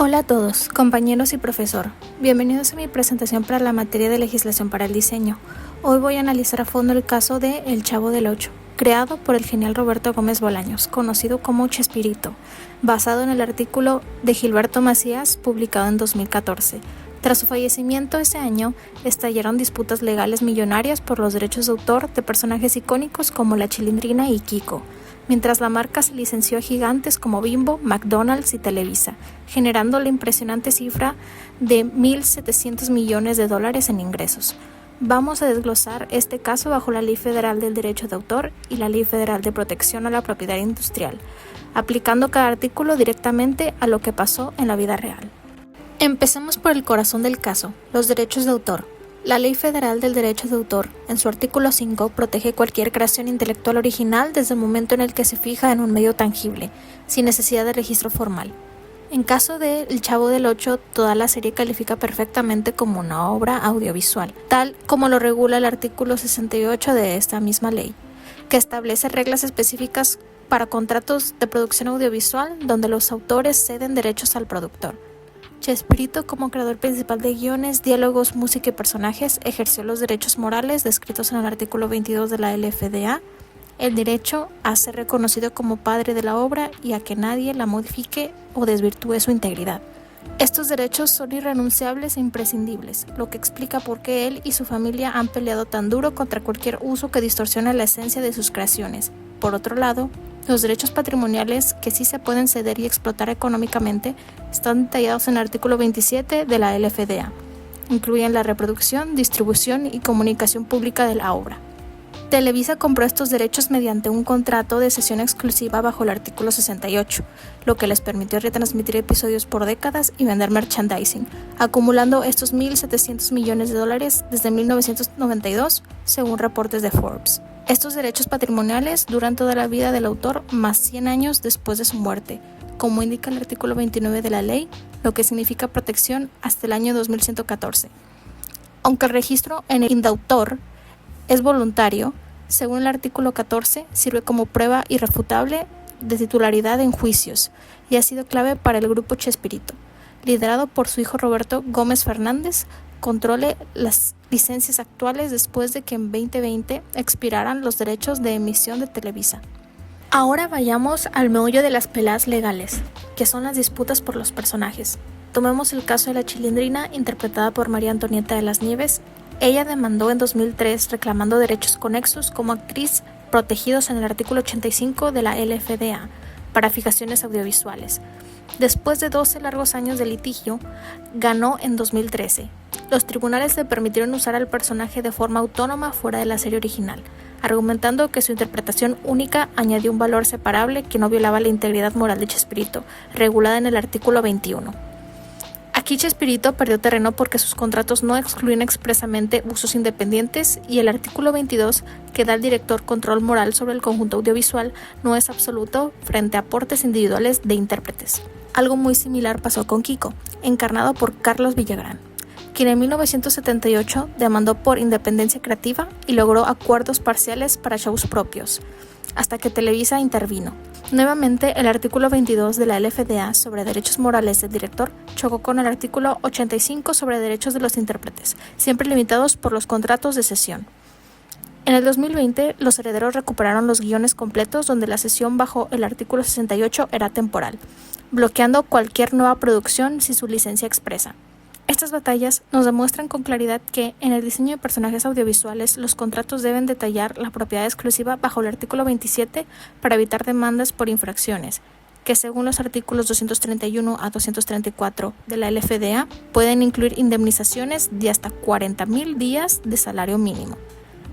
Hola a todos, compañeros y profesor. Bienvenidos a mi presentación para la materia de legislación para el diseño. Hoy voy a analizar a fondo el caso de El Chavo del Ocho, creado por el genial Roberto Gómez Bolaños, conocido como Chespirito, basado en el artículo de Gilberto Macías, publicado en 2014. Tras su fallecimiento ese año, estallaron disputas legales millonarias por los derechos de autor de personajes icónicos como la Chilindrina y Kiko, mientras la marca se licenció a gigantes como Bimbo, McDonald's y Televisa, generando la impresionante cifra de $1.700 millones en ingresos. Vamos a desglosar este caso bajo la Ley Federal del Derecho de Autor y la Ley Federal de Protección a la Propiedad Industrial, aplicando cada artículo directamente a lo que pasó en la vida real. Empecemos por el corazón del caso, los derechos de autor. La Ley Federal del Derecho de Autor, en su artículo 5, protege cualquier creación intelectual original desde el momento en el que se fija en un medio tangible, sin necesidad de registro formal. En caso de El Chavo del Ocho, toda la serie califica perfectamente como una obra audiovisual, tal como lo regula el artículo 68 de esta misma ley, que establece reglas específicas para contratos de producción audiovisual donde los autores ceden derechos al productor. Chespirito, como creador principal de guiones, diálogos, música y personajes, ejerció los derechos morales descritos en el artículo 22 de la LFDA, el derecho a ser reconocido como padre de la obra y a que nadie la modifique o desvirtúe su integridad. Estos derechos son irrenunciables e imprescindibles, lo que explica por qué él y su familia han peleado tan duro contra cualquier uso que distorsione la esencia de sus creaciones. Por otro lado, los derechos patrimoniales que sí se pueden ceder y explotar económicamente están detallados en el artículo 27 de la LFDA. Incluyen la reproducción, distribución y comunicación pública de la obra. Televisa compró estos derechos mediante un contrato de cesión exclusiva bajo el artículo 68, lo que les permitió retransmitir episodios por décadas y vender merchandising, acumulando estos $1.700 millones desde 1992, según reportes de Forbes. Estos derechos patrimoniales duran toda la vida del autor más 100 años después de su muerte, como indica el artículo 29 de la ley, lo que significa protección hasta el año 2114. Aunque el registro en el indautor es voluntario, según el artículo 14, sirve como prueba irrefutable de titularidad en juicios y ha sido clave para el grupo Chespirito, liderado por su hijo Roberto Gómez Fernández, controle las licencias actuales después de que en 2020 expiraran los derechos de emisión de Televisa. Ahora vayamos al meollo de las peleas legales, que son las disputas por los personajes. Tomemos el caso de la Chilindrina, interpretada por María Antonieta de las Nieves. Ella demandó en 2003 reclamando derechos conexos como actriz protegidos en el artículo 85 de la LFDA para fijaciones audiovisuales. Después de 12 largos años de litigio, ganó en 2013. Los tribunales le permitieron usar al personaje de forma autónoma fuera de la serie original, argumentando que su interpretación única añadió un valor separable que no violaba la integridad moral de Chespirito, regulada en el artículo 21. Aquí Chespirito perdió terreno porque sus contratos no excluyen expresamente usos independientes y el artículo 22, que da al director control moral sobre el conjunto audiovisual, no es absoluto frente a aportes individuales de intérpretes. Algo muy similar pasó con Kiko, encarnado por Carlos Villagrán, quien en 1978 demandó por independencia creativa y logró acuerdos parciales para shows propios, hasta que Televisa intervino. Nuevamente, el artículo 22 de la LFDA sobre derechos morales del director chocó con el artículo 85 sobre derechos de los intérpretes, siempre limitados por los contratos de cesión. En el 2020, los herederos recuperaron los guiones completos donde la cesión bajo el artículo 68 era temporal, bloqueando cualquier nueva producción sin su licencia expresa. Estas batallas nos demuestran con claridad que, en el diseño de personajes audiovisuales, los contratos deben detallar la propiedad exclusiva bajo el artículo 27 para evitar demandas por infracciones, que según los artículos 231 a 234 de la LFDA, pueden incluir indemnizaciones de hasta 40,000 días de salario mínimo,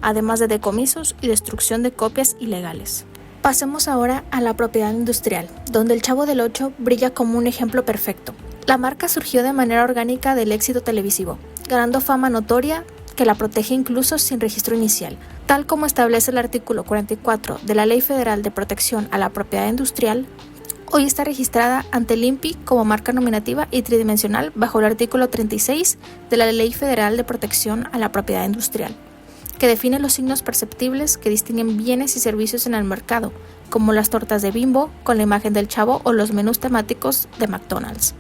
además de decomisos y destrucción de copias ilegales. Pasemos ahora a la propiedad industrial, donde El Chavo del Ocho brilla como un ejemplo perfecto. La marca surgió de manera orgánica del éxito televisivo, ganando fama notoria que la protege incluso sin registro inicial, tal como establece el artículo 44 de la Ley Federal de Protección a la Propiedad Industrial. Hoy está registrada ante el INPI como marca nominativa y tridimensional bajo el artículo 36 de la Ley Federal de Protección a la Propiedad Industrial, que define los signos perceptibles que distinguen bienes y servicios en el mercado, como las tortas de Bimbo con la imagen del Chavo o los menús temáticos de McDonald's.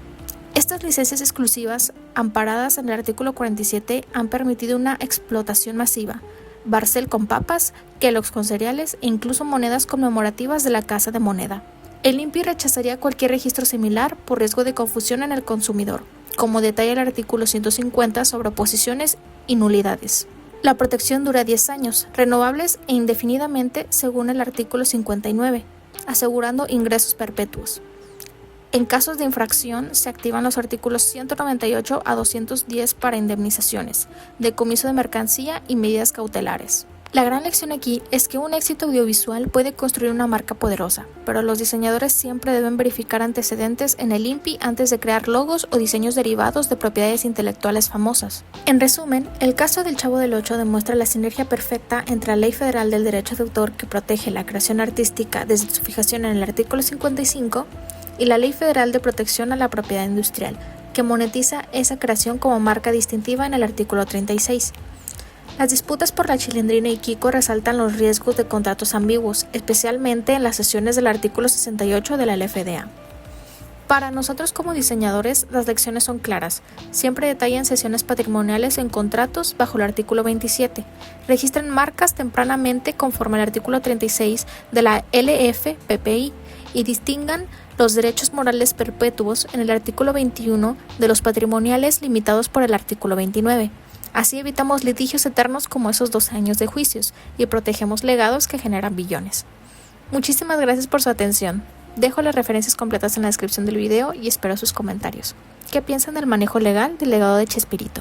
Estas licencias exclusivas, amparadas en el artículo 47, han permitido una explotación masiva, Barcel con papas, Kellogg's con cereales e incluso monedas conmemorativas de la Casa de Moneda. El INPI rechazaría cualquier registro similar por riesgo de confusión en el consumidor, como detalla el artículo 150 sobre oposiciones y nulidades. La protección dura 10 años, renovables e indefinidamente según el artículo 59, asegurando ingresos perpetuos. En casos de infracción, se activan los artículos 198 a 210 para indemnizaciones, decomiso de mercancía y medidas cautelares. La gran lección aquí es que un éxito audiovisual puede construir una marca poderosa, pero los diseñadores siempre deben verificar antecedentes en el INPI antes de crear logos o diseños derivados de propiedades intelectuales famosas. En resumen, el caso del Chavo del Ocho demuestra la sinergia perfecta entre la Ley Federal del Derecho de Autor, que protege la creación artística desde su fijación en el artículo 55, y la Ley Federal de Protección a la Propiedad Industrial, que monetiza esa creación como marca distintiva en el artículo 36. Las disputas por la Chilindrina y Kiko resaltan los riesgos de contratos ambiguos, especialmente en las sesiones del artículo 68 de la LFDA. Para nosotros como diseñadores, las lecciones son claras. Siempre detallan sesiones patrimoniales en contratos bajo el artículo 27. Registren marcas tempranamente conforme al artículo 36 de la LFPPI y distingan los derechos morales perpetuos en el artículo 21 de los patrimoniales limitados por el artículo 29. Así evitamos litigios eternos como esos 12 años de juicios y protegemos legados que generan billones. Muchísimas gracias por su atención. Dejo las referencias completas en la descripción del video y espero sus comentarios. ¿Qué piensan del manejo legal del legado de Chespirito?